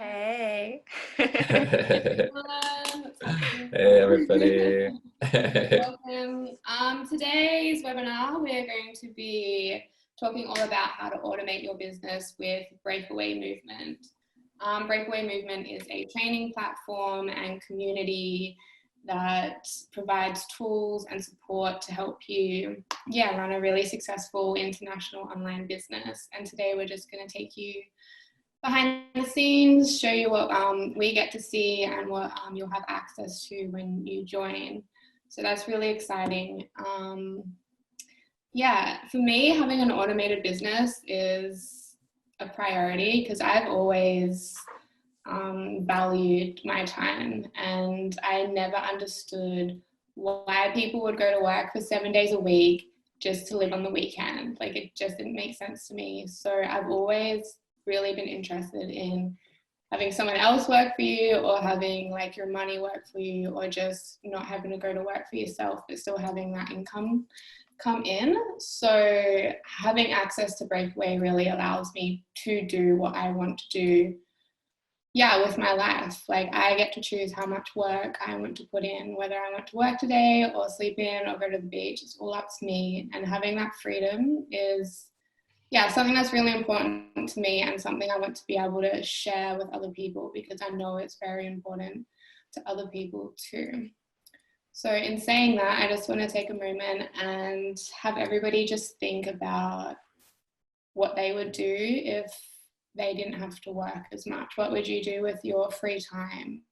Hey. Hey What's happening? everybody. Welcome. Today's webinar, we're going to be talking all about how to automate your business with Breakaway Movement. Breakaway Movement is a training platform and community that provides tools and support to help you, run a really successful international online business. And today we're just going to take you behind the scenes, show you what we get to see and what you'll have access to when you join. So that's really exciting. For me, having an automated business is a priority because I've always valued my time, and I never understood why people would go to work for 7 days a week just to live on the weekend. Like, it just didn't make sense to me. So I've always really been interested in having someone else work for you, or having like your money work for you, or just not having to go to work for yourself but still having that income come in. So having access to Breakaway really allows me to do what I want to do with my life. Like, I get to choose how much work I want to put in, whether I want to work today or sleep in or go to the beach. It's all up to me, and having that freedom is something that's really important to me, and something I want to be able to share with other people, because I know it's very important to other people too. So in saying that, I just want to take a moment and have everybody just think about what they would do if they didn't have to work as much. What would you do with your free time?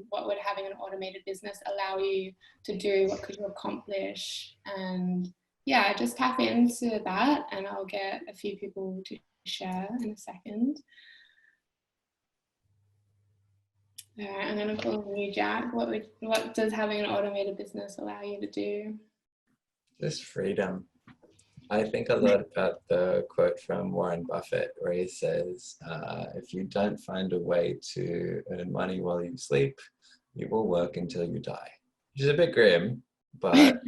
What would having an automated business allow you to do? What could you accomplish? And just tap into that, and I'll get a few people to share in a second. All right, I'm going to call on you, Jack. What does having an automated business allow you to do? Just freedom. I think a lot about the quote from Warren Buffett where he says, if you don't find a way to earn money while you sleep, you will work until you die. Which is a bit grim, but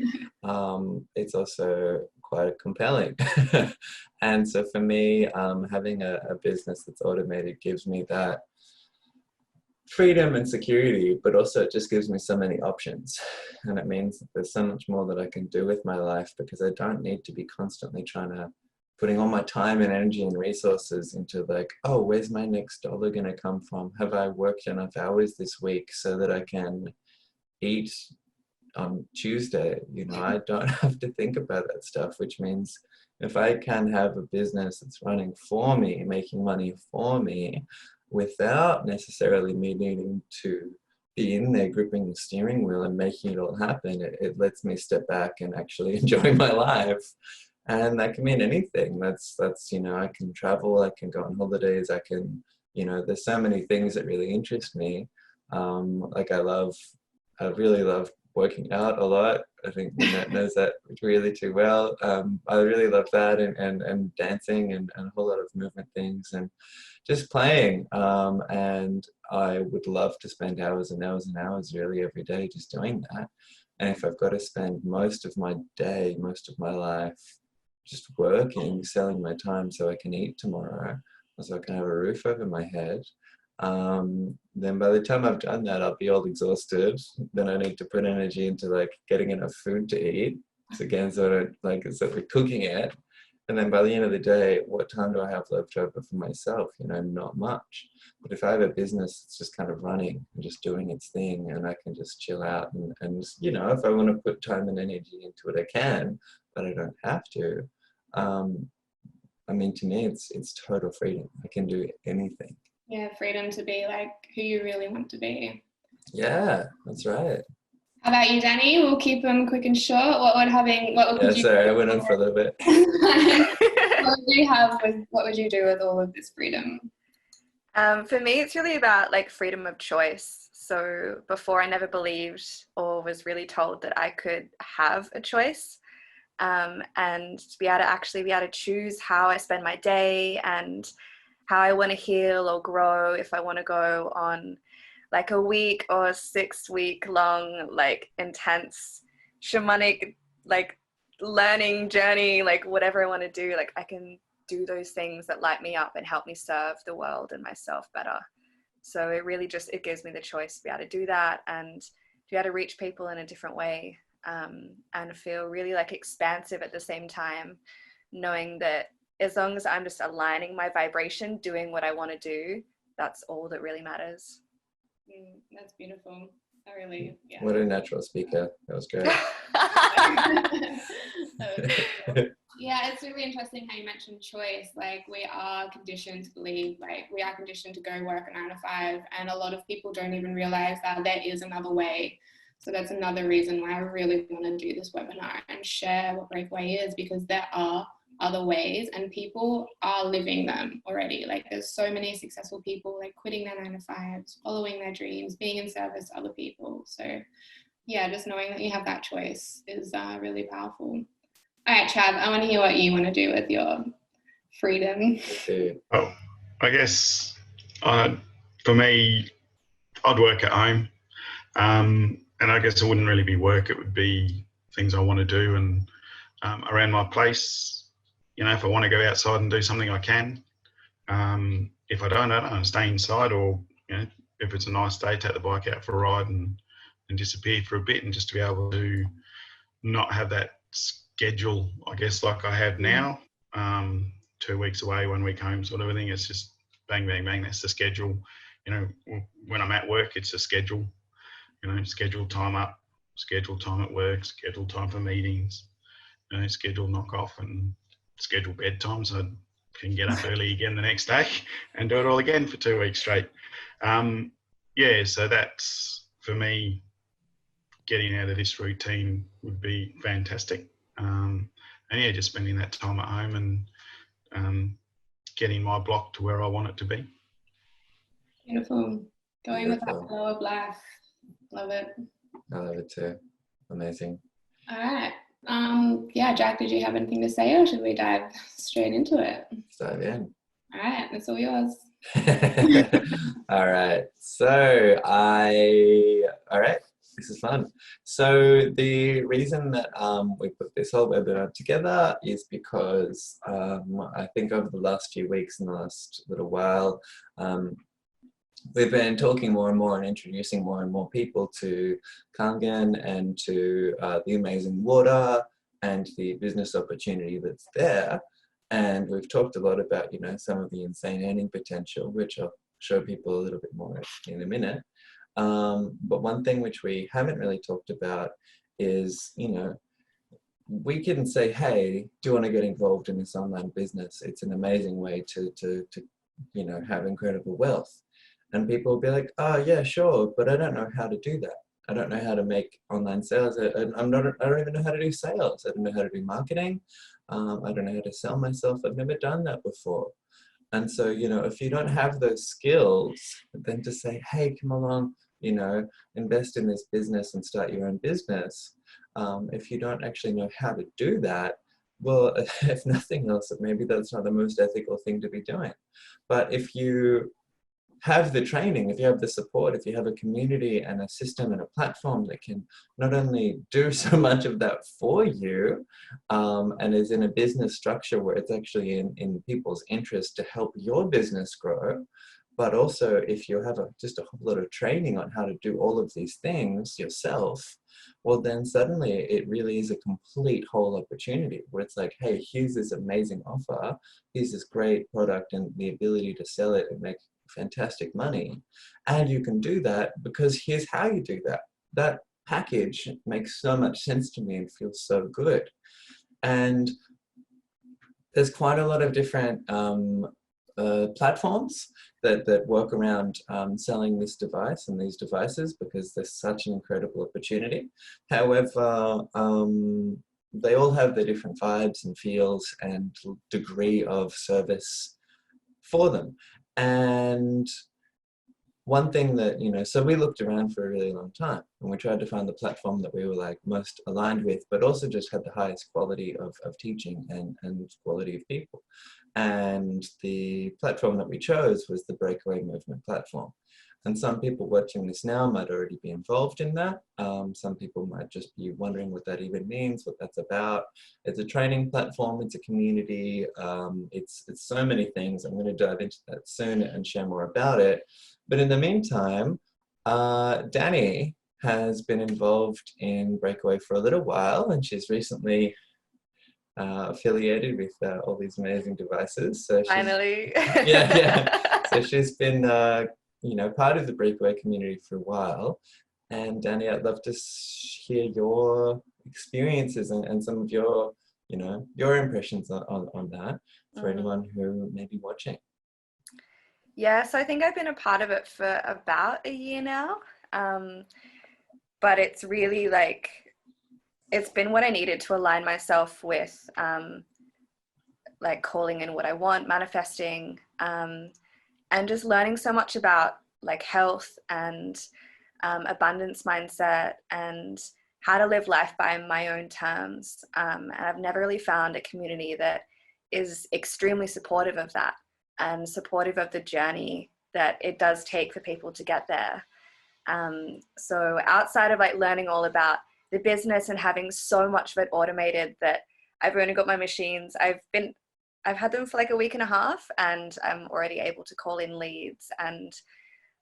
it's also quite compelling. And so for me, having a business that's automated gives me that freedom and security, but also it just gives me so many options. And it means that there's so much more that I can do with my life, because I don't need to be constantly putting all my time and energy and resources into like, oh, where's my next dollar going to come from? Have I worked enough hours this week so that I can eat on Tuesday? I don't have to think about that stuff, which means if I can have a business that's running for me, making money for me, without necessarily me needing to be in there gripping the steering wheel and making it all happen, it lets me step back and actually enjoy my life. And that can mean anything. That's I can travel, I can go on holidays, I can, there's so many things that really interest me. I really love working out a lot. I think Lynette knows that really too well. I really love that, and dancing and a whole lot of movement things, and just playing. And I would love to spend hours and hours and hours really every day just doing that. And if I've got to spend most of my day, most of my life just working, selling my time so I can eat tomorrow, so I can have a roof over my head, then by the time I've done that, I'll be all exhausted. Then I need to put energy into like getting enough food to eat. So again, sort of cooking it. And then by the end of the day, what time do I have left over for myself? Not much. But if I have a business that's just kind of running and just doing its thing, and I can just chill out and if I want to put time and energy into it, I can, but I don't have to. To me, it's total freedom. I can do anything. Yeah, freedom to be like who you really want to be. Yeah, that's right. How about you, Danny? We'll keep them quick and short. Sorry, I went on for a little bit. What would you do with all of this freedom? For me, it's really about like freedom of choice. So before, I never believed or was really told that I could have a choice, and to be able to choose how I spend my day and how I want to heal or grow. If I want to go on like a week or 6 week long, like intense shamanic, like learning journey, like whatever I want to do, like I can do those things that light me up and help me serve the world and myself better. So it really just, it gives me the choice to be able to do that and to be able to reach people in a different way, and feel really like expansive at the same time, knowing that as long as I'm just aligning my vibration, doing what I want to do, that's all that really matters. That's beautiful. I really, yeah. What a natural speaker. That was great. Yeah, it's really interesting how you mentioned choice. Like, we are conditioned to believe, like, we are conditioned to go work a 9 to 5, and a lot of people don't even realize that there is another way. So that's another reason why I really want to do this webinar and share what Breakaway is, because there are other ways and people are living them already. Like, there's so many successful people like quitting their 9 to 5s, following their dreams, being in service to other people. So yeah, just knowing that you have that choice is really powerful. All right, Chav, I want to hear what you want to do with your freedom. Oh, I guess for me, I'd work at home. And I guess it wouldn't really be work, it would be things I want to do. And around my place, you know, if I want to go outside and do something, I can. If I don't stay inside, or, you know, if it's a nice day, take the bike out for a ride and disappear for a bit, and just to be able to not have that schedule, I guess, like I have now, 2 weeks away, 1 week home sort of thing. It's just bang, bang, bang. That's the schedule. You know, when I'm at work, it's a schedule. You know, schedule time up, schedule time at work, schedule time for meetings, you know, schedule knock off, and schedule bedtime so I can get up early again the next day and do it all again for 2 weeks straight. Yeah, so that's, for me, getting out of this routine would be fantastic. And yeah, just spending that time at home and getting my block to where I want it to be. Beautiful. Going with that flow of life. Love it. I love it too. Amazing. All right. Yeah, Jack, did you have anything to say, or should we dive straight into it? Let's dive in. All right, it's all yours. All right. All right. This is fun. So the reason that we put this whole webinar together is because I think over the last few weeks and the last little while, we've been talking more and more and introducing more and more people to Kangen and to the amazing water and the business opportunity that's there. And we've talked a lot about, you know, some of the insane earning potential, which I'll show people a little bit more in a minute. But one thing which we haven't really talked about is, you know, we can say, hey, do you want to get involved in this online business? It's an amazing way to you know, have incredible wealth. And people will be like, oh yeah, sure, but I don't know how to do that. I don't know how to make online sales. I don't even know how to do sales. I don't know how to do marketing. I don't know how to sell myself. I've never done that before. And so, you know, if you don't have those skills, then to say, hey, come along, you know, invest in this business and start your own business. If you don't actually know how to do that, well, if nothing else, maybe that's not the most ethical thing to be doing. But if you have the training, if you have the support, if you have a community and a system and a platform that can not only do so much of that for you, and is in a business structure where it's actually in people's interest to help your business grow, but also if you have just a whole lot of training on how to do all of these things yourself, well, then suddenly it really is a complete whole opportunity where it's like, hey, here's this amazing offer, here's this great product and the ability to sell it and make fantastic money. And you can do that because here's how you do that. That package makes so much sense to me and feels so good. And there's quite a lot of different platforms that work around selling this device and these devices because there's such an incredible opportunity. However, they all have their different vibes and feels and degree of service for them. And one thing that, you know, so we looked around for a really long time and we tried to find the platform that we were like most aligned with, but also just had the highest quality of teaching and quality of people. And the platform that we chose was the Breakaway Movement platform. And some people watching this now might already be involved in that. Some people might just be wondering what that even means, what that's about. It's a training platform, it's a community, it's so many things. I'm going to dive into that soon and share more about it. But in the meantime, Danny has been involved in Breakaway for a little while, and she's recently affiliated with all these amazing devices. So Finally. yeah. So she's been, part of the Breakaway community for a while. And Danny, I'd love to hear your experiences and some of your, your impressions on that for anyone who may be watching. Yeah, so I think I've been a part of it for about a year now. But it's really it's been what I needed to align myself with calling in what I want, manifesting, and just learning so much about health and abundance mindset and how to live life by my own terms. And I've never really found a community that is extremely supportive of that and supportive of the journey that it does take for people to get there. So outside of learning all about the business and having so much of it automated that I've only got my machines, I've had them for a week and a half, and I'm already able to call in leads and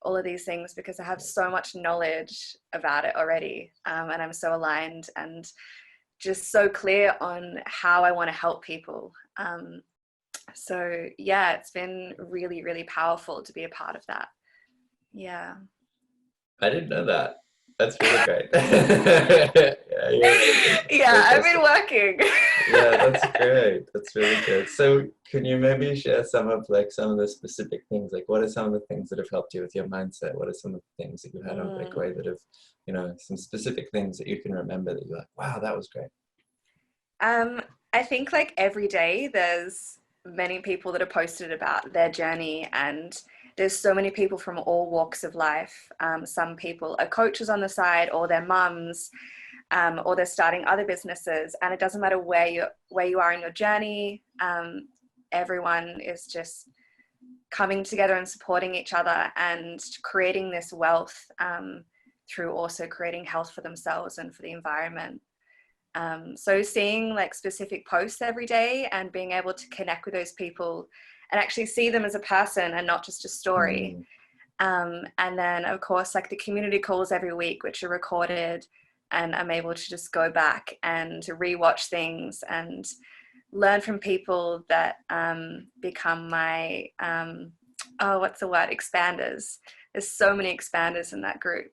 all of these things because I have so much knowledge about it already. And I'm so aligned and just so clear on how I want to help people. So yeah, it's been really, really powerful to be a part of that. Yeah. I didn't know that. That's really great. Yeah, I've been working. Yeah, that's great. That's really good. So can you maybe share some of some of the specific things? What are some of the things that have helped you with your mindset? What are some of the things that you had on Breakaway that have, some specific things that you can remember that you're like, wow, that was great? I think every day there's many people that are posted about their journey, and there's so many people from all walks of life. Some people are coaches on the side, or they're mums, or they're starting other businesses, and it doesn't matter where you are in your journey. Everyone is just coming together and supporting each other and creating this wealth through also creating health for themselves and for the environment. So seeing specific posts every day and being able to connect with those people and actually see them as a person and not just a story. And then of course, the community calls every week, which are recorded, and I'm able to just go back and rewatch things and learn from people that become my, expanders. There's so many expanders in that group.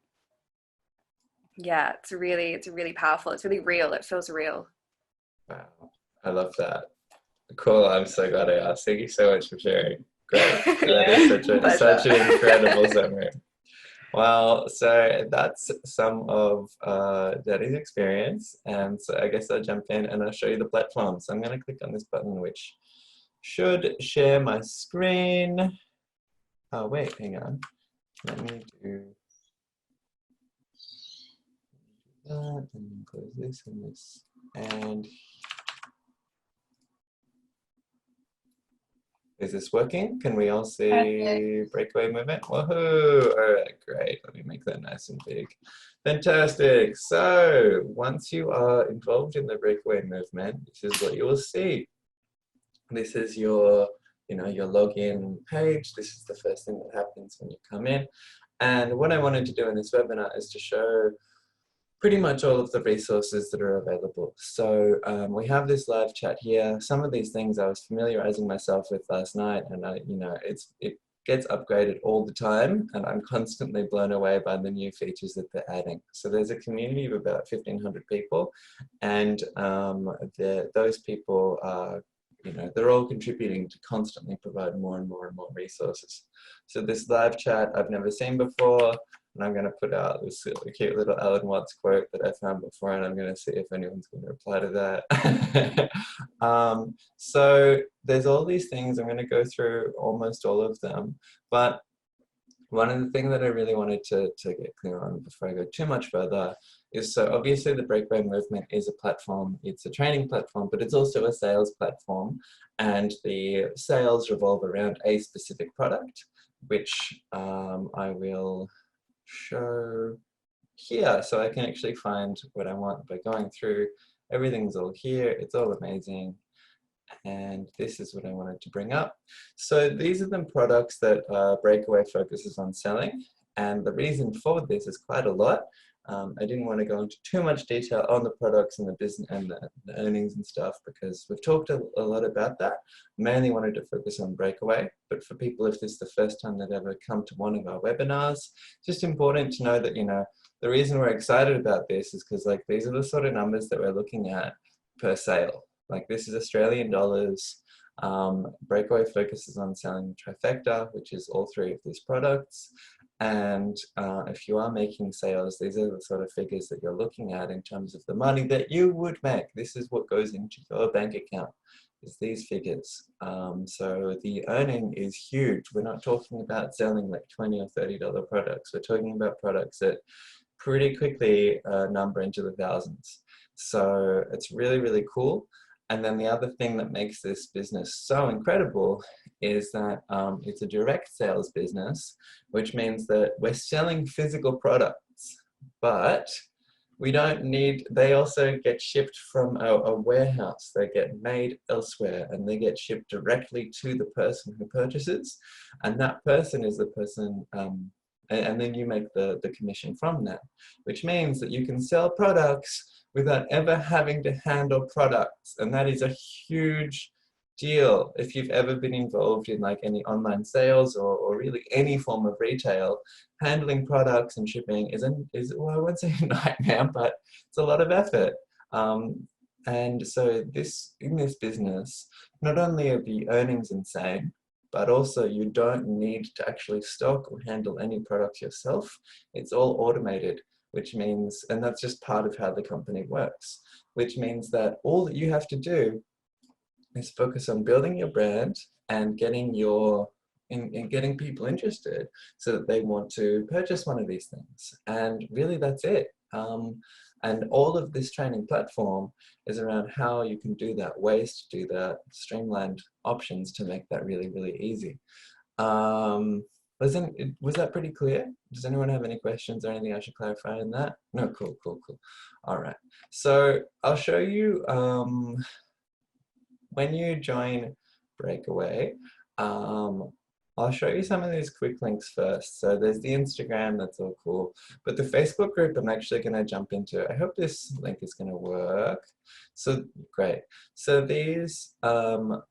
Yeah, it's really powerful. It's really real. It feels real. Wow, I love that. Cool. I'm so glad I asked. Thank you so much for sharing. Great. That is such an incredible summary. Well, so that's some of Daddy's experience, and so I guess I'll jump in and I'll show you the platform. So I'm going to click on this button, which should share my screen. Oh wait, hang on. Let me do that and close this and this. And is this working? Can we all see Breakaway Movement? Woohoo! All right, great. Let me make that nice and big. Fantastic. So once you are involved in the Breakaway Movement, this is what you will see. This is your, your login page. This is the first thing that happens when you come in. And what I wanted to do in this webinar is to show pretty much all of the resources that are available. So we have this live chat here. Some of these things I was familiarizing myself with last night, and it gets upgraded all the time, and I'm constantly blown away by the new features that they're adding. So there's a community of about 1,500 people, and those people are, they're all contributing to constantly provide more and more and more resources. So this live chat I've never seen before. And I'm going to put out this cute little Alan Watts quote that I found before, and I'm going to see if anyone's going to reply to that. So there's all these things. I'm going to go through almost all of them. But one of the things that I really wanted to get clear on before I go too much further is, so obviously the Breakaway Movement is a platform. It's a training platform, but it's also a sales platform. And the sales revolve around a specific product. which I will show here. So I can actually find what I want by going through. Everything's all here. It's all amazing. And this is what I wanted to bring up. So these are the products that Breakaway focuses on selling. And the reason for this is quite a lot. I didn't want to go into too much detail on the products and the business and the earnings and stuff, because we've talked a lot about that. Mainly wanted to focus on Breakaway, but for people, if this is the first time they've ever come to one of our webinars, it's just important to know that, you know, the reason we're excited about this is because, like, these are the sort of numbers that we're looking at per sale. Like, this is Australian dollars. Breakaway focuses on selling trifecta, which is all three of these products. And if you are making sales, these are the sort of figures that you're looking at in terms of the money that you would make. This is what goes into your bank account, is these figures. So the earning is huge. We're not talking about selling like $20 or $30 products. We're talking about products that pretty quickly number into the thousands. So it's really, really cool. And then the other thing that makes this business so incredible is that it's a direct sales business, which means that we're selling physical products, but we don't need, they also get shipped from a warehouse. They get made elsewhere and they get shipped directly to the person who purchases. And that person is the person, and then you make the commission from that, which means that you can sell products without ever having to handle products. And that is a huge deal. If you've ever been involved in like any online sales or really any form of retail, handling products and shipping is well, I won't say a nightmare, but it's a lot of effort. And so in this business, not only are the earnings insane, but also you don't need to actually stock or handle any products yourself. It's all automated, which means, and that's just part of how the company works, which means that all that you have to do is focus on building your brand and getting getting people interested so that they want to purchase one of these things. And really that's it. And all of this training platform is around how you can do that, ways to do that, streamlined options to make that really, really easy. Was that pretty clear? Does anyone have any questions or anything I should clarify in that? No, cool. All right. So I'll show you, when you join Breakaway, I'll show you some of these quick links first. So there's the Instagram, that's all cool. But the Facebook group, I'm actually going to jump into. I hope this link is going to work. So great. So these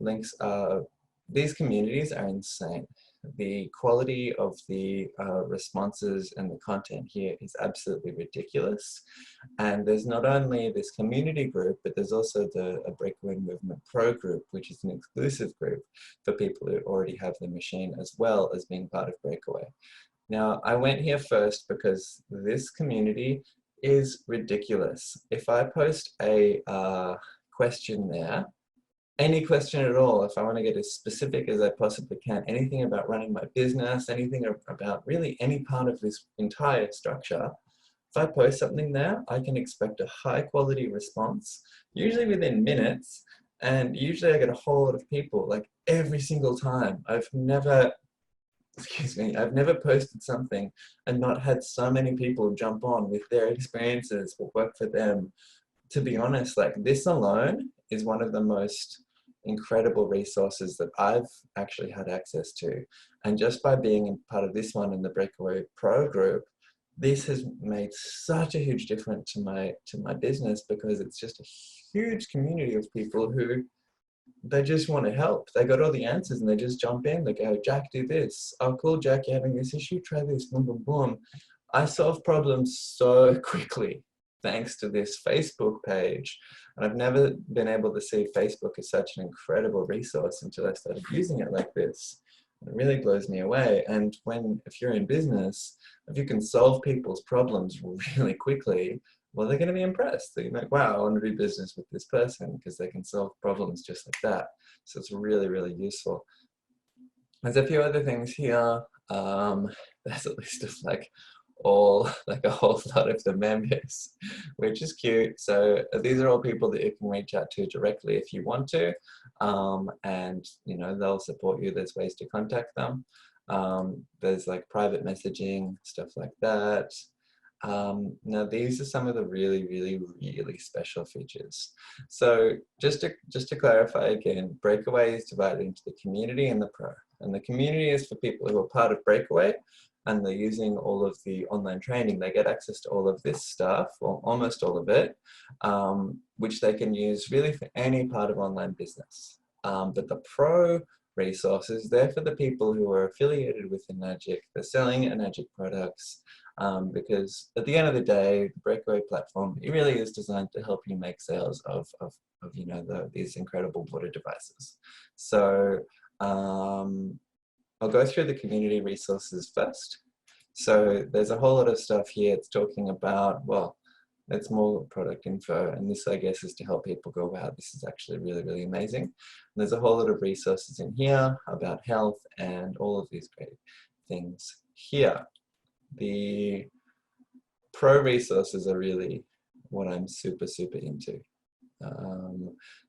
links are, these communities are insane. The quality of the responses and the content here is absolutely ridiculous. And there's not only this community group, but there's also the Breakaway Movement Pro group, which is an exclusive group for people who already have the machine, as well as being part of Breakaway. Now, I went here first because this community is ridiculous. If I post a question there, any question at all, if I want to get as specific as I possibly can, anything about running my business, anything about really any part of this entire structure, if I post something there, I can expect a high quality response, usually within minutes, and usually I get a whole lot of people, like every single time. I've never posted something and not had so many people jump on with their experiences, what worked for them. To be honest, like this alone is one of the most incredible resources that I've actually had access to. And just by being part of this one in the Breakaway Pro group, this has made such a huge difference to my business, because it's just a huge community of people who they just want to help. They got all the answers and they just jump in. They go, Jack, do this. Oh, cool, Jack, you're having this issue. Try this. Boom, boom, boom. I solve problems so quickly thanks to this Facebook page. And I've never been able to see Facebook as such an incredible resource until I started using it like this. It really blows me away. And if you're in business, if you can solve people's problems really quickly, well, they're going to be impressed. They're like, wow, I want to do business with this person because they can solve problems just like that. So it's really, really useful. There's a few other things here. There's a list of like a whole lot of the members, which is cute. So these are all people that you can reach out to directly if you want to, and you know, they'll support you. There's ways to contact them. There's like private messaging, stuff like that. Now these are some of the really, really, really special features. So just to clarify again, Breakaway is divided into the community and the pro. And the community is for people who are part of Breakaway and they're using all of the online training. They get access to all of this stuff, or almost all of it, which they can use really for any part of online business. But the pro resources, they're for the people who are affiliated with Enagic. They're selling Enagic products, because at the end of the day, the Breakaway platform, it really is designed to help you make sales of you know, these incredible water devices. So I'll go through the community resources first. So there's a whole lot of stuff here. It's talking about, well, it's more product info, and this, I guess, is to help people go, wow, this is actually really, really amazing. And there's a whole lot of resources in here about health and all of these great things here. The pro resources are really what I'm super, super into.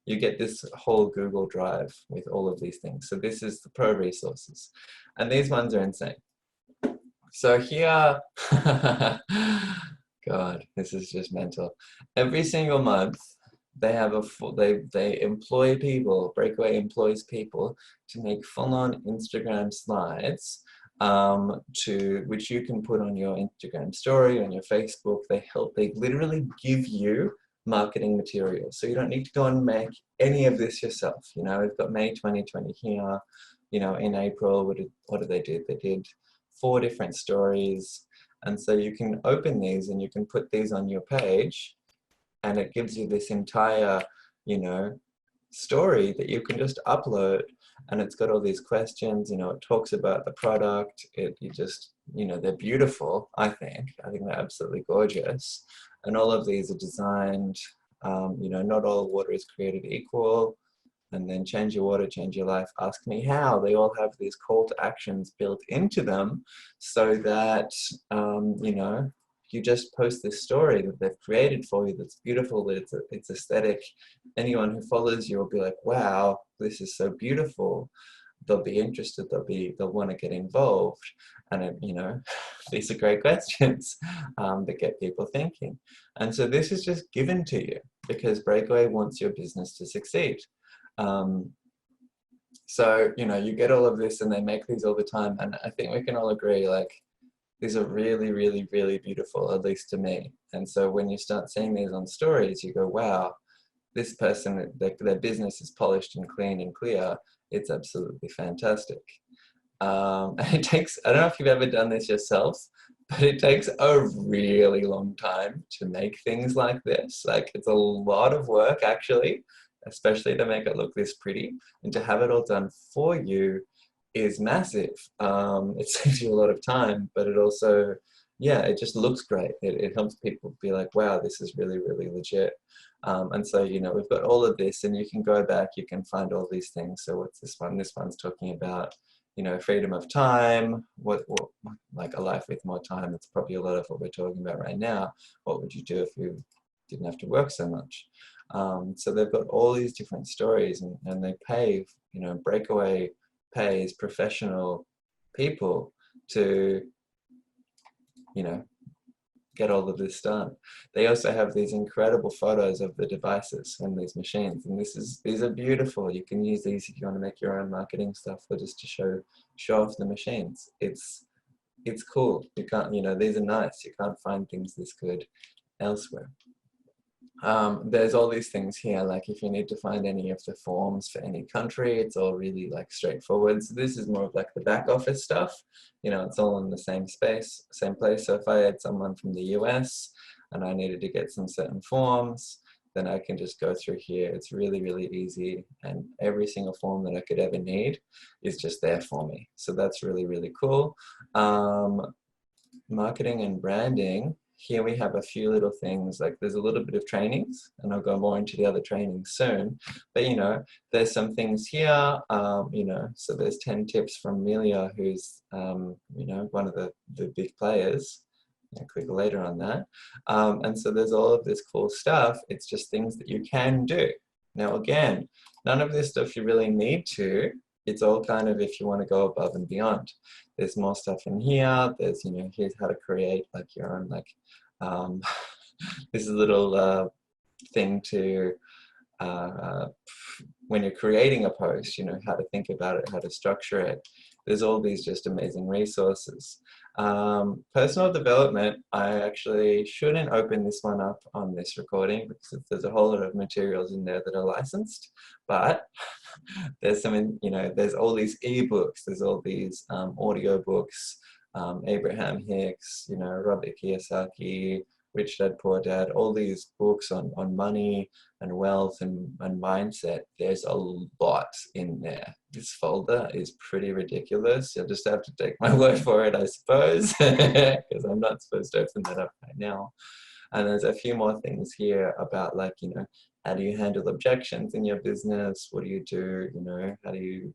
You get this whole Google Drive with all of these things. So this is the pro resources, and these ones are insane. So here, God, this is just mental. Every single month, they have a full, they employ people, Breakaway employs people to make full-on Instagram slides, which you can put on your Instagram story, on your Facebook. They literally give you marketing material. So you don't need to go and make any of this yourself. You know, we've got May 2020 here. You know, in April, what did they do? They did 4 different stories. And so you can open these and you can put these on your page, and it gives you this entire, you know, story that you can just upload, and it's got all these questions, you know, it talks about the product, you know, they're beautiful, I think they're absolutely gorgeous. And all of these are designed, you know, not all water is created equal, and then change your water, change your life, ask me how. They all have these call to actions built into them so that, you know, you just post this story that they've created for you that's beautiful, that it's aesthetic. Anyone who follows you will be like, wow, this is so beautiful. They'll be interested, they'll want to get involved. And, you know, these are great questions that get people thinking. And so this is just given to you because Breakaway wants your business to succeed. So, you know, you get all of this and they make these all the time. And I think we can all agree, like, these are really, really, really beautiful, at least to me. And so when you start seeing these on stories, you go, wow, this person, their business is polished and clean and clear. It's absolutely fantastic. And it takes, I don't know if you've ever done this yourself, but it takes a really long time to make things like this. Like, it's a lot of work, actually, especially to make it look this pretty, and to have it all done for you is massive. It saves you a lot of time, but it also, yeah, it just looks great. It helps people be like, wow, this is really, really legit. And so, you know, we've got all of this, and you can go back, you can find all these things. So what's this one? This one's talking about, you know, freedom of time, what like a life with more time. It's probably a lot of what we're talking about right now. What would you do if you didn't have to work so much? So they've got all these different stories, and they pay, you know, Breakaway pays professional people to, you know, get all of this done. They also have these incredible photos of the devices and these machines, and these are beautiful. You can use these if you want to make your own marketing stuff, or just to show off the machines. It's cool. You can't, you know, these are nice. You can't find things this good elsewhere. There's all these things here, like if you need to find any of the forms for any country, it's all really like straightforward. So this is more of like the back office stuff, you know, it's all in the same space, same place. So if I had someone from the US and I needed to get some certain forms, then I can just go through here. It's really, really easy, and every single form that I could ever need is just there for me. So that's really, really cool. Marketing and branding. Here we have a few little things, like there's a little bit of trainings, and I'll go more into the other trainings soon. But, you know, there's some things here, you know, so there's 10 tips from Melia, who's, you know, one of the big players. I'll click later on that. And so there's all of this cool stuff. It's just things that you can do. Now, again, none of this stuff you really need to it's all kind of, if you want to go above and beyond, there's more stuff in here. There's, you know, here's how to create like your own, like, this is a little thing to, when you're creating a post, you know, how to think about it, how to structure it. There's all these just amazing resources. Personal development, I actually shouldn't open this one up on this recording because there's a whole lot of materials in there that are licensed, but there's some, you know, there's all these ebooks, there's all these audio books, Abraham Hicks, you know, Robert Kiyosaki, Rich Dad Poor Dad, all these books on money and wealth and mindset. There's a lot in there. This folder is pretty ridiculous. You'll just have to take my word for it, I suppose, because I'm not supposed to open that up right now. And there's a few more things here about, like, you know, how do you handle objections in your business? What do you do? You know, how do you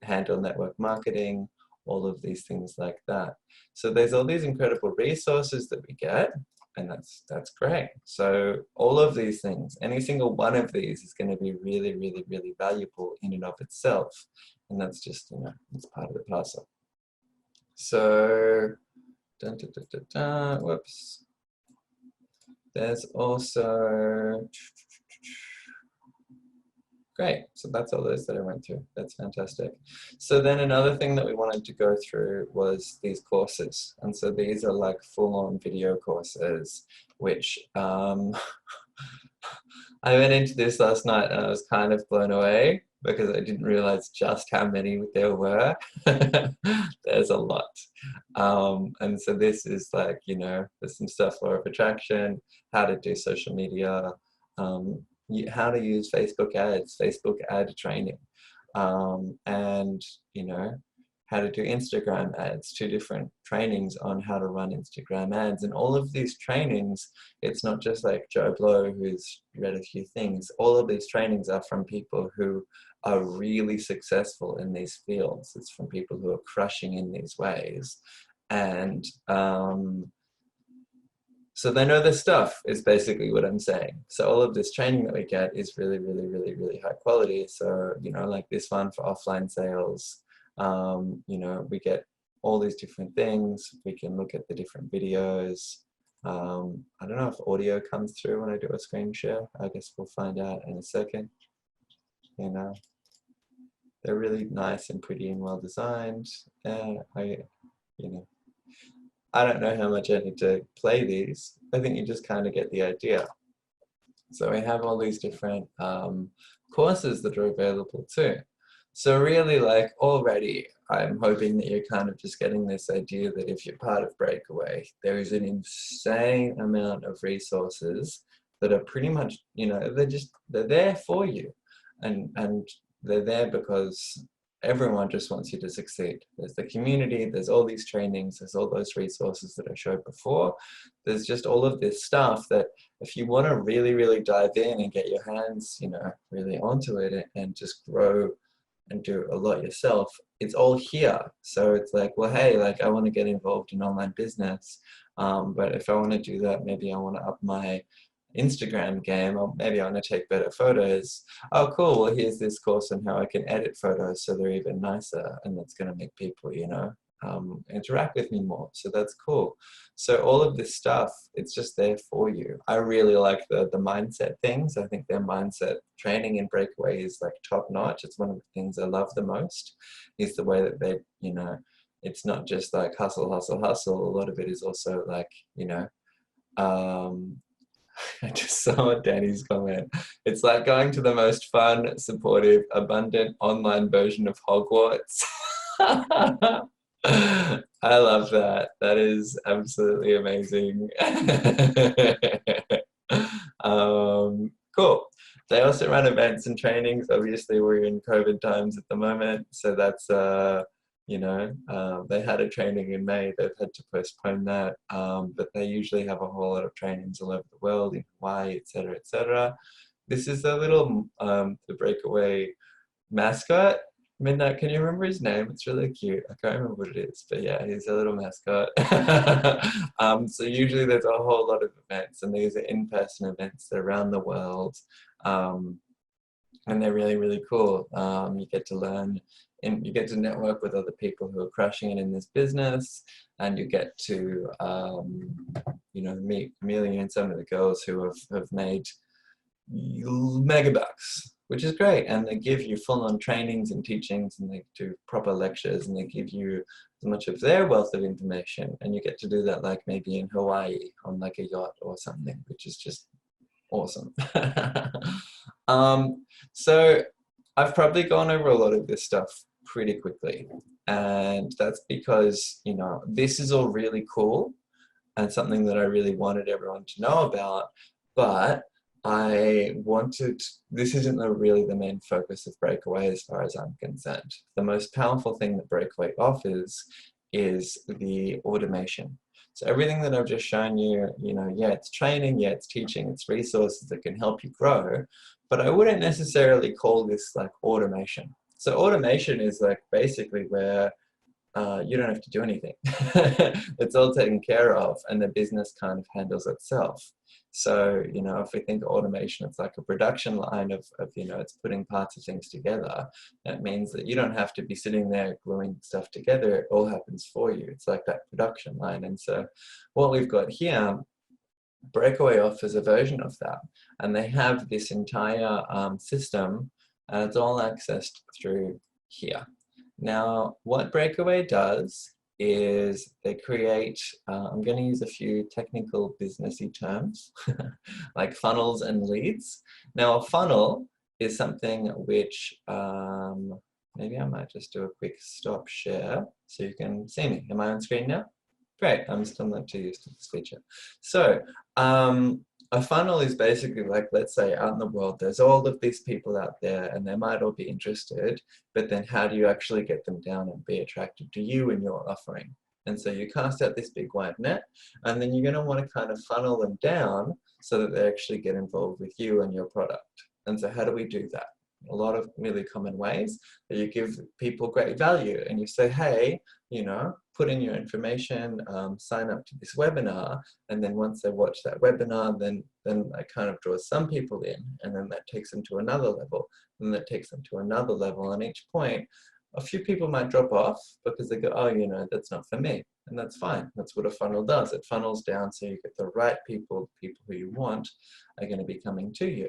handle network marketing? All of these things like that. So there's all these incredible resources that we get, and that's great. So all of these things, any single one of these is going to be really, really, really valuable in and of itself. And that's just, you know, it's part of the parcel. So, whoops. There's also, great, so that's all those that I went through. That's fantastic. So then another thing that we wanted to go through was these courses. And so these are like full-on video courses, which I went into this last night and I was kind of blown away because I didn't realize just how many there were. There's a lot. And so this is like, you know, there's some stuff, law of attraction, how to do social media, how to use Facebook ads, Facebook ad training, and, you know, how to do Instagram ads, 2 different trainings on how to run Instagram ads. And all of these trainings, it's not just like Joe Blow who's read a few things. All of these trainings are from people who are really successful in these fields. It's from people who are crushing in these ways. And so they know their stuff, is basically what I'm saying. So all of this training that we get is really, really, really, really high quality. So, you know, like this one for offline sales, you know, we get all these different things. We can look at the different videos. I don't know if audio comes through when I do a screen share. I guess we'll find out in a second. You know, they're really nice and pretty and well designed. You know, I don't know how much I need to play these. I think you just kind of get the idea. So we have all these different courses that are available too. So really, like, already I'm hoping that you're kind of just getting this idea that if you're part of Breakaway, there is an insane amount of resources that are pretty much, you know, they're there for you. And they're there because everyone just wants you to succeed. There's the community, there's all these trainings, there's all those resources that I showed before. There's just all of this stuff that if you want to really, really dive in and get your hands, you know, really onto it and just grow and do a lot yourself, it's all here. So it's like, well, hey, like, I want to get involved in online business, but if I want to do that, maybe I want to up my Instagram game, or maybe I want to take better photos. Oh, cool. Well, here's this course on how I can edit photos so they're even nicer, and that's going to make people, you know, interact with me more. So that's cool. So all of this stuff, it's just there for you. I really like the mindset things. I think their mindset training in Breakaway is like top notch. It's one of the things I love the most, is the way that they, you know, it's not just like hustle, hustle, hustle. A lot of it is also like, you know, I just saw Danny's comment. It's like going to the most fun, supportive, abundant online version of Hogwarts. I love that. That is absolutely amazing. Cool. They also run events and trainings. Obviously, we're in COVID times at the moment, so that's you know, they had a training in May. They've had to postpone that, but they usually have a whole lot of trainings all over the world, in Hawaii, etc., etc. This is a little the Breakaway mascot. Midnight, can you remember his name? It's really cute. I can't remember what it is, but yeah, he's a little mascot. So usually there's a whole lot of events, and these are in-person events. They're around the world, and they're really, really cool. You get to learn and you get to network with other people who are crushing it in this business, and you get to, you know, meet Amelia and some of the girls who have made mega bucks, which is great. And they give you full-on trainings and teachings, and they do proper lectures, and they give you as much of their wealth of information, and you get to do that like maybe in Hawaii on like a yacht or something, which is just awesome. So I've probably gone over a lot of this stuff pretty quickly, and that's because, you know, this is all really cool and something that I really wanted everyone to know about, but I wanted, this isn't really the main focus of Breakaway as far as I'm concerned. The most powerful thing that Breakaway offers is the automation. So everything that I've just shown you, you know, yeah, it's training, yeah, it's teaching, it's resources that can help you grow, but I wouldn't necessarily call this like automation. So automation is like basically where you don't have to do anything. It's all taken care of, and the business kind of handles itself. So, you know, if we think automation, it's like a production line of, you know, it's putting parts of things together. That means that you don't have to be sitting there gluing stuff together. It all happens for you. It's like that production line. And so what we've got here, Breakaway offers a version of that. And they have this entire system, and it's all accessed through here. Now, what Breakaway does is they create, I'm going to use a few technical businessy terms, like funnels and leads. Now, a funnel is something which, maybe I might just do a quick stop share so you can see me. Am I on screen now? Great, I'm still not too used to this feature. So, a funnel is basically like, let's say out in the world, there's all of these people out there and they might all be interested, but then how do you actually get them down and be attracted to you and your offering? And so you cast out this big wide net, and then you're going to want to kind of funnel them down so that they actually get involved with you and your product. And so how do we do that? A lot of really common ways that you give people great value, and you say, hey, you know, put in your information, sign up to this webinar, and then once they watch that webinar, then that kind of draws some people in, and then that takes them to another level, and that takes them to another level. And each point, a few people might drop off because they go, oh, you know, that's not for me. And that's fine. That's what a funnel does. It funnels down so you get the right people, the people who you want are going to be coming to you.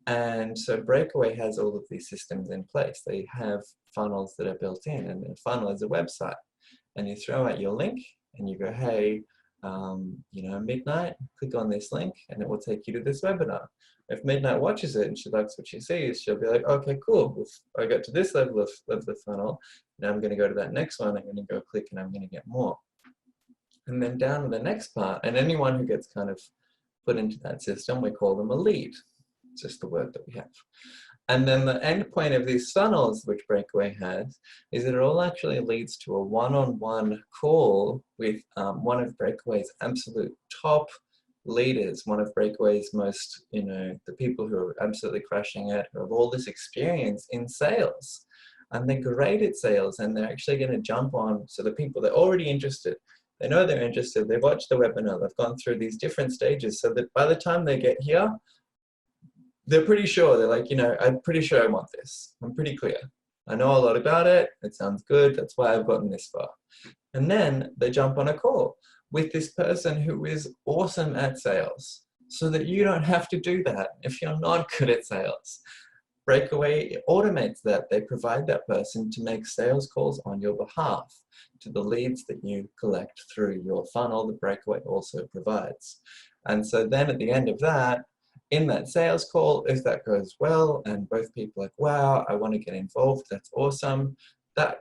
And so Breakaway has all of these systems in place. They have funnels that are built in, and a funnel is a website. And you throw out your link and you go, hey, you know, Midnight, click on this link and it will take you to this webinar. If Midnight watches it and she likes what she sees, she'll be like, okay, cool. I got to this level of the funnel. Now I'm going to go to that next one. I'm going to go click and I'm going to get more. And then down to the next part, and anyone who gets kind of put into that system, we call them a lead. It's just the word that we have. And then the end point of these funnels, which Breakaway has, is that it all actually leads to a one-on-one call with one of Breakaway's absolute top leaders, one of Breakaway's most, you know, the people who are absolutely crushing it, who have all this experience in sales. And they're great at sales, and they're actually going to jump on. So the people, they're already interested. They know they're interested. They've watched the webinar. They've gone through these different stages so that by the time they get here, they're pretty sure, they're like, you know, I'm pretty sure I want this. I'm pretty clear. I know a lot about it. It sounds good. That's why I've gotten this far. And then they jump on a call with this person who is awesome at sales so that you don't have to do that if you're not good at sales. Breakaway automates that. They provide that person to make sales calls on your behalf to the leads that you collect through your funnel that Breakaway also provides. And so then at the end of that, in that sales call, if that goes well and both people are like, wow, I want to get involved, that's awesome, that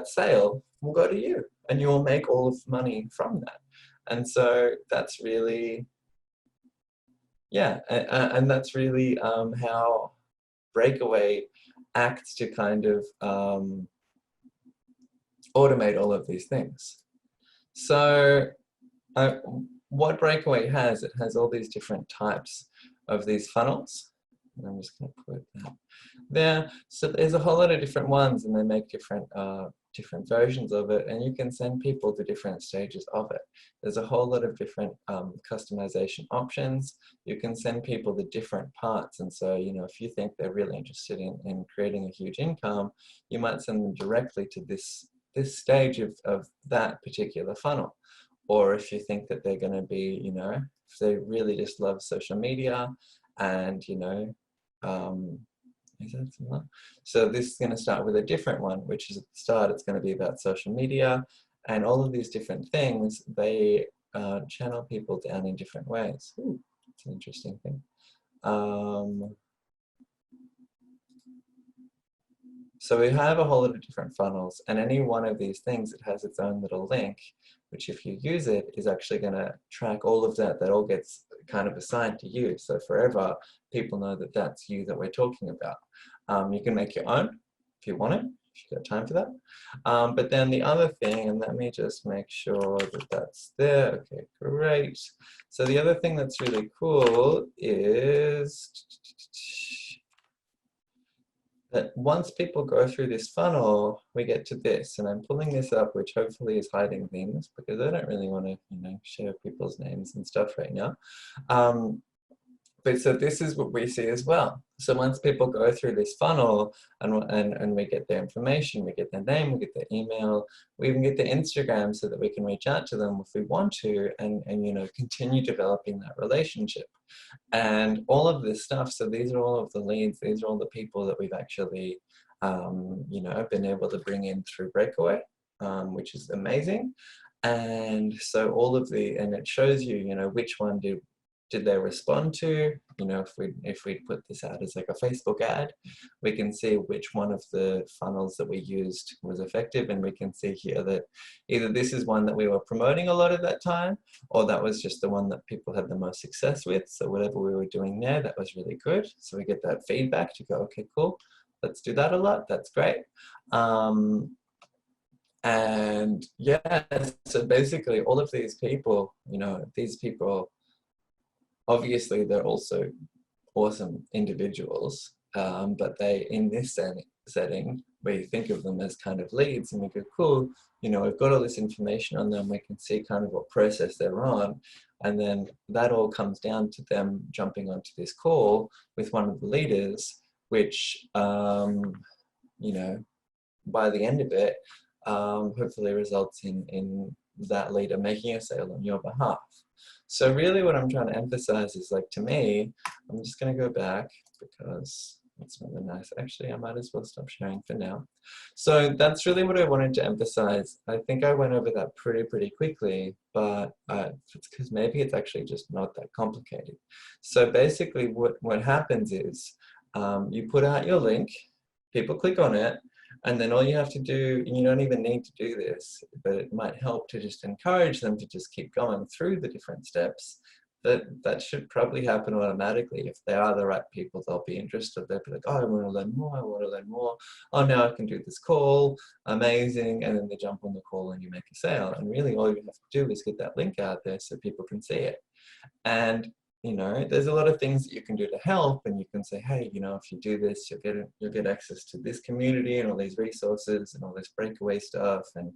sale will go to you and you'll make all of the money from that. And so that's really, yeah, and that's really how Breakaway acts to kind of automate all of these things. So what Breakaway has, it has all these different types of these funnels. And I'm just going to put that there. So there's a whole lot of different ones, and they make different different versions of it, and you can send people to different stages of it. There's a whole lot of different customization options. You can send people the different parts, and so, you know, if you think they're really interested in creating a huge income, you might send them directly to this stage of that particular funnel. Or if you think that they're going to be, you know, if they really just love social media, and, you know, is that similar? So this is going to start with a different one, which is at the start, it's going to be about social media, and all of these different things, they channel people down in different ways. Ooh, it's an interesting thing. So we have a whole lot of different funnels, and any one of these things, it has its own little link, which if you use it, is actually going to track all of that. That all gets kind of assigned to you. So forever, people know that that's you that we're talking about. You can make your own if you want it, if you've got time for that. But then the other thing, and let me just make sure that that's there. Okay, great. So the other thing that's really cool is that once people go through this funnel, we get to this, and I'm pulling this up, which hopefully is hiding things because I don't really want to, you know, share people's names and stuff right now. But so this is what we see as well. So once people go through this funnel and we get their information, we get their name, we get their email, we even get their Instagram so that we can reach out to them if we want to, and you know, continue developing that relationship. And all of this stuff, so these are all of the leads, these are all the people that we've actually, you know, been able to bring in through Breakaway, which is amazing. And so all of and it shows you, you know, which one did they respond to. You know, if we put this out as like a Facebook ad, we can see which one of the funnels that we used was effective, and we can see here that either this is one that we were promoting a lot at that time, or that was just the one that people had the most success with. So whatever we were doing there, that was really good. So we get that feedback to go, okay, cool, let's do that a lot, that's great. And yeah, so basically all of these people, you know, these people, obviously they're also awesome individuals, but they, in this setting, we think of them as kind of leads, and we go, cool, you know, we've got all this information on them, we can see kind of what process they're on, and then that all comes down to them jumping onto this call with one of the leaders, which, you know, by the end of it, hopefully results in that leader making a sale on your behalf. So really what I'm trying to emphasize is, like, to me, I'm just going to go back because it's really nice. Actually, I might as well stop sharing for now. So that's really what I wanted to emphasize. I think I went over that pretty quickly, but it's because maybe it's actually just not that complicated. So basically what happens is you put out your link, people click on it, and then all you have to do, and you don't even need to do this, but it might help to just encourage them to just keep going through the different steps. That should probably happen automatically. If they are the right people, they'll be interested. They'll be like, oh, I want to learn more, I want to learn more. Oh, now I can do this call, amazing. And then they jump on the call and you make a sale. And really all you have to do is get that link out there so people can see it. And you know, there's a lot of things that you can do to help, and you can say, hey, you know, if you do this, you'll get access to this community and all these resources and all this breakaway stuff. And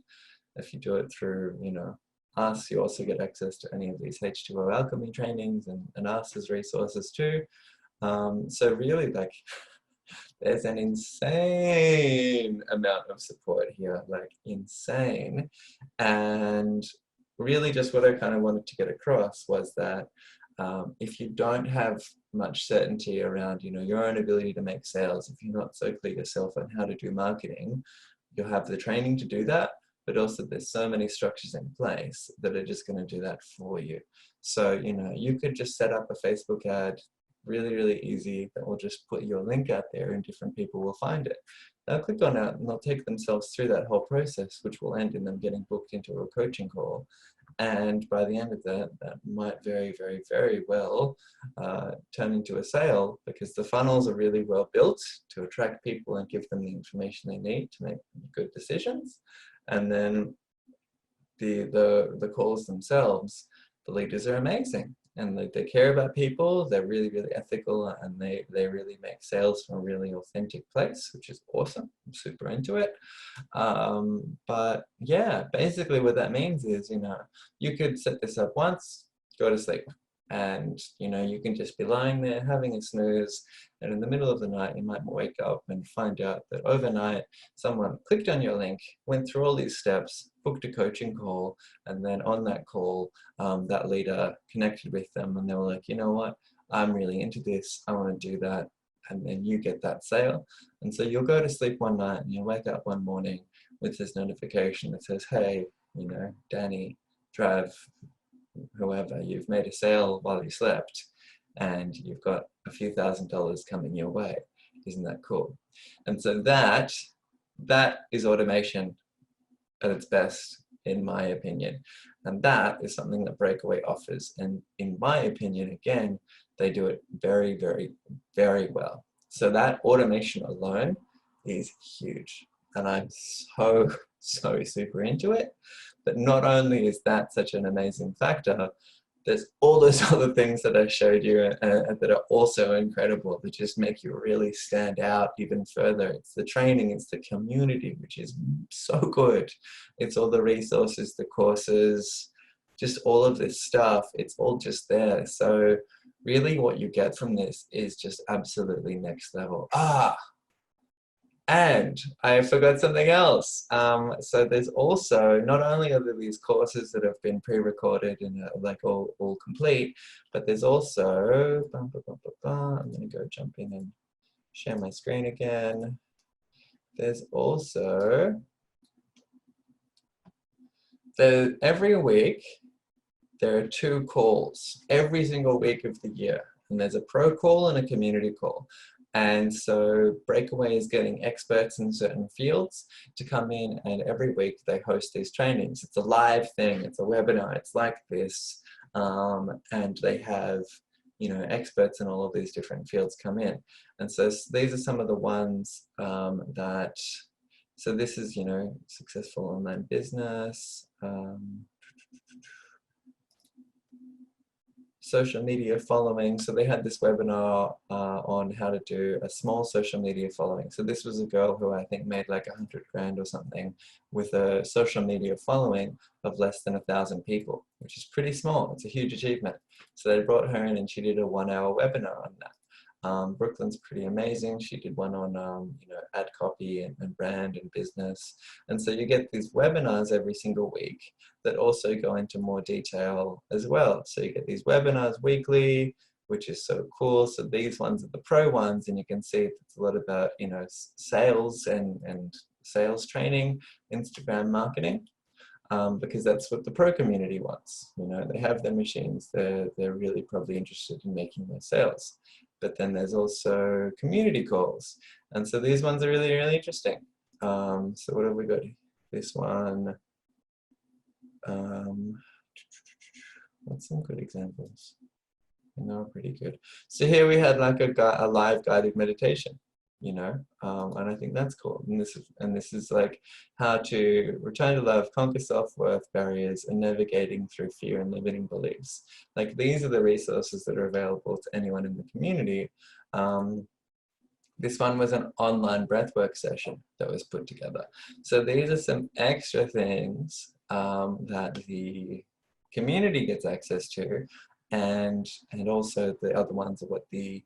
if you do it through, you know, us, you also get access to any of these H2O Alchemy trainings and us as resources too. So really, like, there's an insane amount of support here, like insane. And really just what I kind of wanted to get across was that if you don't have much certainty around, you know, your own ability to make sales, if you're not so clear yourself on how to do marketing, you'll have the training to do that, but also there's so many structures in place that are just going to do that for you. So, you know, you could just set up a Facebook ad, really easy, that will just put your link out there and different people will find it. They'll click on it and they'll take themselves through that whole process, which will end in them getting booked into a coaching call. And by the end of that, that might very well turn into a sale, because the funnels are really well built to attract people and give them the information they need to make good decisions. And then the calls themselves, the leaders are amazing. and like they care about people. They're really, really ethical, and they really make sales from a really authentic place, which is awesome. I'm super into it. But yeah, basically what that means is, you know, you could set this up once, go to sleep, and you know, you can just be lying there having a snooze, and in the middle of the night you might wake up and find out that overnight someone clicked on your link, went through all these steps, booked a coaching call, and then on that call that leader connected with them, and they were like, you know what, I'm really into this, I want to do that. And then you get that sale. And so you'll go to sleep one night and you'll wake up one morning with this notification that says, hey, you know, Danny, Trav, whoever, you've made a sale while you slept and you've got a few $1,000s coming your way. Isn't that cool? And so that is automation at its best, in my opinion. And that is something that Breakaway offers. And in my opinion, again, they do it very, very, very well. So that automation alone is huge. And I'm so super into it. But not only is that such an amazing factor, there's all those other things that I showed you that are also incredible, that just make you really stand out even further. It's the training, it's the community, which is so good. It's all the resources, the courses, just all of this stuff. It's all just there. So really what you get from this is just absolutely next level. And I forgot something else. So there's also, not only are there these courses that have been pre-recorded and like all complete, but there's also, I'm gonna go jump in and share my screen again. There's also, every week, there are 2 calls every single week of the year. And there's a pro call and a community call. And so Breakaway is getting experts in certain fields to come in, and every week they host these trainings. It's a live thing, it's a webinar, it's like this. And they have, you know, experts in all of these different fields come in. And so these are some of the ones that, so this is, you know, successful online business, social media following. So they had this webinar on how to do a small social media following. So this was a girl who I think made like 100 grand or something with a social media following of less than 1,000 people, which is pretty small. It's a huge achievement. So they brought her in and she did a 1-hour webinar on that. Brooklyn's pretty amazing. She did one on you know, ad copy and brand and business. And so you get these webinars every single week that also go into more detail as well. So you get these webinars weekly, which is so cool. So these ones are the pro ones, and you can see it's a lot about, you know, sales and sales training, Instagram marketing, because that's what the pro community wants. You know, they have their machines. They're really probably interested in making their sales. But then there's also community calls. And so these ones are really, really interesting. So what have we got? This one. What's some good examples? And they're pretty good. So here we had like a live guided meditation, you know, and I think that's cool. And this is like how to return to love, conquer self-worth barriers, and navigating through fear and limiting beliefs. Like these are the resources that are available to anyone in the community. This one was an online breathwork session that was put together. So these are some extra things that the community gets access to, and also the other ones are what the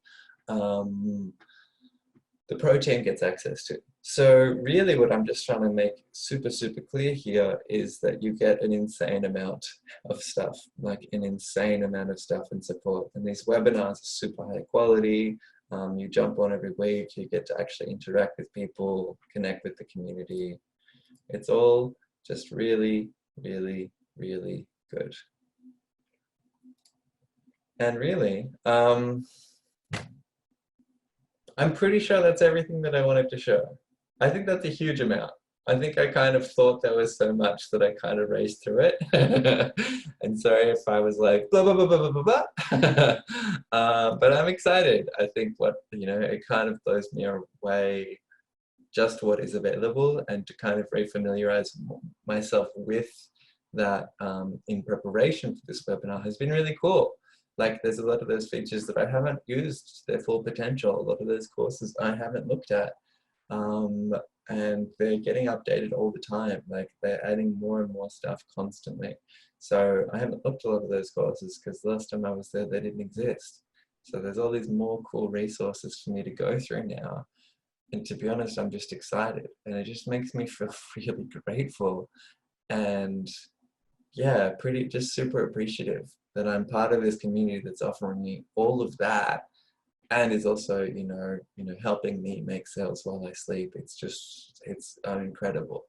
pro team gets access to. So really what I'm just trying to make super clear here is that you get an insane amount of stuff, like an insane amount of stuff and support. And these webinars are super high quality. You jump on every week, you get to actually interact with people, connect with the community. It's all just really good. And really, I'm pretty sure that's everything that I wanted to show. I think that's a huge amount. I think I kind of thought there was so much that I kind of raced through it. And sorry if I was like, blah, blah, blah, blah, blah, blah, blah. But I'm excited. I think you know, it kind of blows me away just what is available, and to kind of refamiliarize myself with that in preparation for this webinar has been really cool. Like there's a lot of those features that I haven't used to their full potential. A lot of those courses I haven't looked at. And they're getting updated all the time. Like they're adding more and more stuff constantly. So I haven't looked at a lot of those courses because the last time I was there, they didn't exist. So there's all these more cool resources for me to go through now. And to be honest, I'm just excited, and it just makes me feel really grateful. And yeah, just super appreciative that I'm part of this community that's offering me all of that, and is also, helping me make sales while I sleep. It's incredible.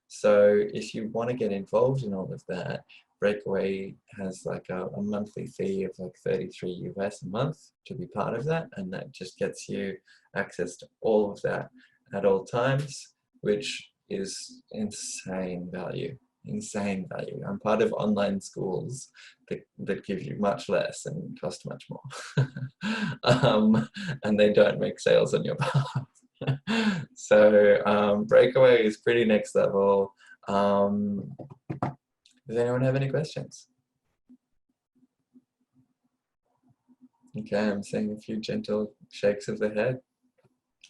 So if you want to get involved in all of that, Breakaway has like a monthly fee of like $33 US a month to be part of that, and that just gets you access to all of that at all times, which is insane value. I'm part of online schools that give you much less and cost much more. And they don't make sales on your behalf. So Breakaway is pretty next level. Does anyone have any questions? Okay, I'm seeing a few gentle shakes of the head.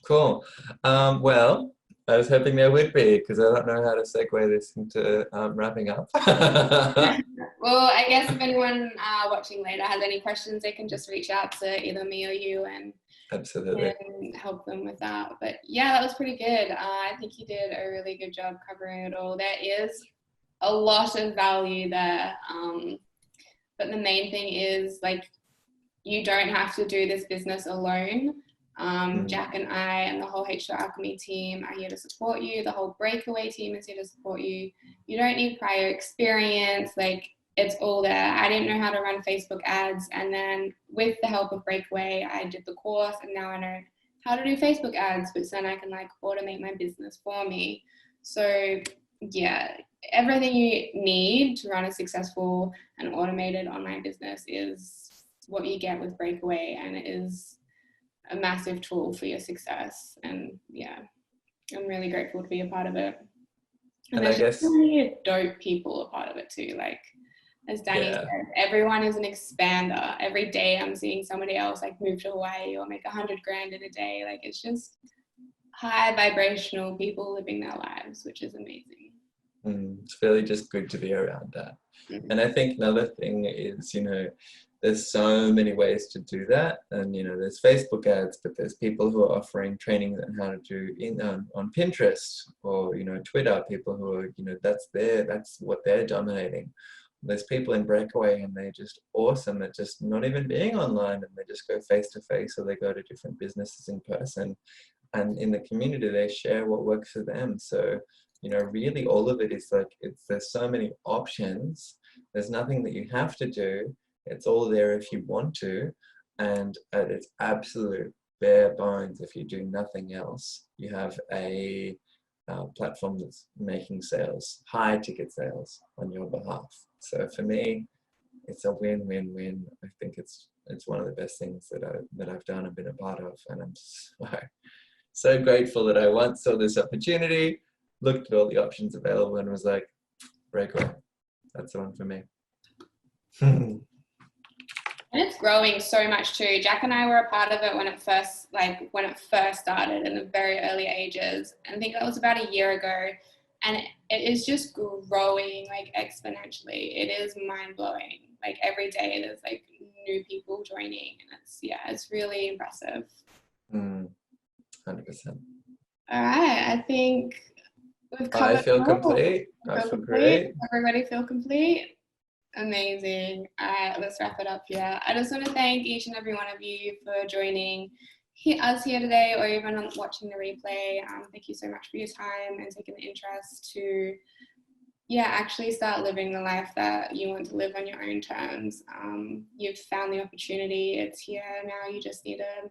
Cool. Well, I was hoping there would be, because I don't know how to segue this into wrapping up. Well, I guess if anyone watching later has any questions, they can just reach out to either me or you and Absolutely. help them with that. But yeah, that was pretty good. I think you did a really good job covering it all. There is a lot of value there. But the main thing is, like, you don't have to do this business alone. Jack and I and the whole H2O Alchemy team are here to support you. The whole Breakaway team is here to support you. You don't need prior experience. Like, it's all there. I didn't know how to run Facebook ads, and then with the help of Breakaway, I did the course, and now I know how to do Facebook ads, which then I can like automate my business for me. So yeah, everything you need to run a successful and automated online business is what you get with Breakaway, and it is a massive tool for your success. And yeah, I'm really grateful to be a part of it. And there's just so many dope people a part of it too. Like, as Danny said, everyone is an expander. Every day I'm seeing somebody else like move to Hawaii or make $100,000 in a day. Like, it's just high vibrational people living their lives, which is amazing. It's really just good to be around that. And I think another thing is, there's so many ways to do that. And, there's Facebook ads, but there's people who are offering training on how to do on Pinterest or, Twitter, people who are, that's what they're dominating. There's people in Breakaway and they're just awesome at just not even being online, and they just go face to face, or they go to different businesses in person. And in the community, they share what works for them. So, really all of it is like, there's so many options. There's nothing that you have to do. It's all there if you want to. And at its absolute bare bones, if you do nothing else, you have a platform that's making sales, high ticket sales on your behalf. So for me, it's a win-win-win. I think it's one of the best things that I've done and been a part of. And I'm so grateful that I once saw this opportunity, looked at all the options available, and was like, Breakaway, that's the one for me. And it's growing so much too. Jack and I were a part of it when it first started in the very early ages. I think that was about a year ago. And it is just growing like exponentially. It is mind blowing. Like, every day there's like new people joining, and it's really impressive. 100%. All right, I think we've covered. I feel complete. I feel great. Everybody feel complete? Amazing. All right, let's wrap it up here. I just want to thank each and every one of you for joining us here today, or even watching the replay. Thank you so much for your time and taking the interest to actually start living the life that you want to live on your own terms. You've found the opportunity. It's here now. You just need to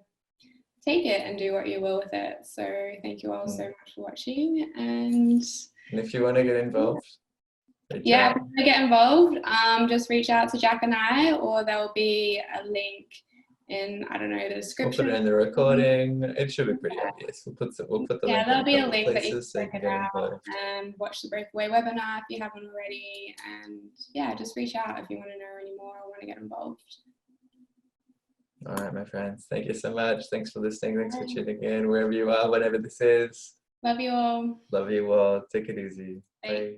take it and do what you will with it. So thank you all so much for watching. And if you want to get involved, if you want to get involved, just reach out to Jack and I, or there'll be a link in, I don't know, the description. We'll put it in the recording. It should be pretty obvious. We'll put the link. There'll be a link that you can check it out and watch the Breakaway webinar if you haven't already. And just reach out if you want to know any more or want to get involved. All right, my friends. Thank you so much. Thanks for listening. Thanks for tuning in, wherever you are, whatever this is. Love you all. Love you all. Take it easy. Bye. Bye.